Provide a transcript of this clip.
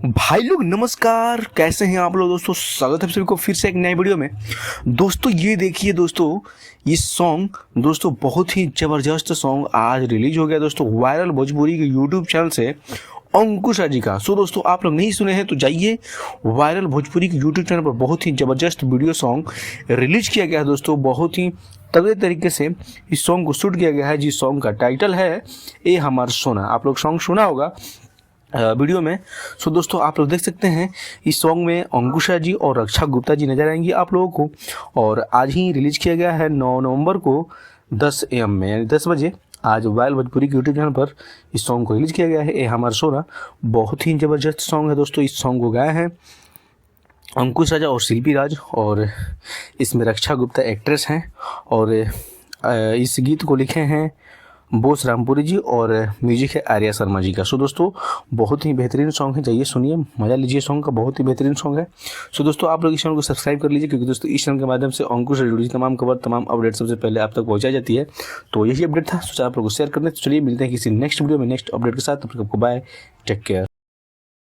भाई लोग नमस्कार, कैसे हैं आप लोग दोस्तों। स्वागत है आप सभी को फिर से एक नई वीडियो में। दोस्तों ये देखिए दोस्तों, ये सॉन्ग दोस्तों बहुत ही ज़बरदस्त सॉन्ग आज रिलीज हो गया दोस्तों वायरल भोजपुरी के यूट्यूब चैनल से अंकुश जी का। सो दोस्तों आप लोग नहीं सुने हैं तो जाइए, वायरल भोजपुरी के यूट्यूब चैनल पर बहुत ही ज़बरदस्त वीडियो सॉन्ग रिलीज किया गया है दोस्तों। बहुत ही तगड़े तरीके से इस सॉन्ग को शूट किया गया है। जिस सॉन्ग का टाइटल है ए हमार सोना। आप लोग सॉन्ग सुना होगा वीडियो में। सो दोस्तों आप लोग देख सकते हैं इस सॉन्ग में अंकुशा जी और रक्षा गुप्ता जी नजर आएंगी आप लोगों को। और आज ही रिलीज किया गया है 9 नवंबर को 10 AM में, यानी 10 बजे आज वायरल भोजपुरी के यूट्यूब चैनल पर इस सॉन्ग को रिलीज किया गया है। ए हमार सोना बहुत ही ज़बरदस्त सॉन्ग है दोस्तों। इस सॉन्ग को गाया है अंकुश राजा और शिल्पी राज, और इसमें रक्षा गुप्ता एक्ट्रेस हैं। और इस गीत को लिखे हैं बोस रामपुरी जी और म्यूजिक है आर्या शर्मा जी का। सो दोस्तों बहुत ही बेहतरीन सॉन्ग है, जाइए सुनिए, मजा लीजिए। सॉन्ग का बहुत ही बेहतरीन सॉन्ग है। सो दोस्तों आप लोग इस चैनल को सब्सक्राइब कर लीजिए, क्योंकि दोस्तों इस चैनल के माध्यम से अंकुश से जुड़ी तमाम खबर, तमाम अपडेट सबसे पहले आप तक पहुंचाई जाती है। तो यही अपडेट था, सोचा आप लोग को शेयर करने। तो चलिए मिलते हैं किसी नेक्स्ट वीडियो में नेक्स्ट अपडेट के साथ। तब तक आपको बाय, टेक केयर।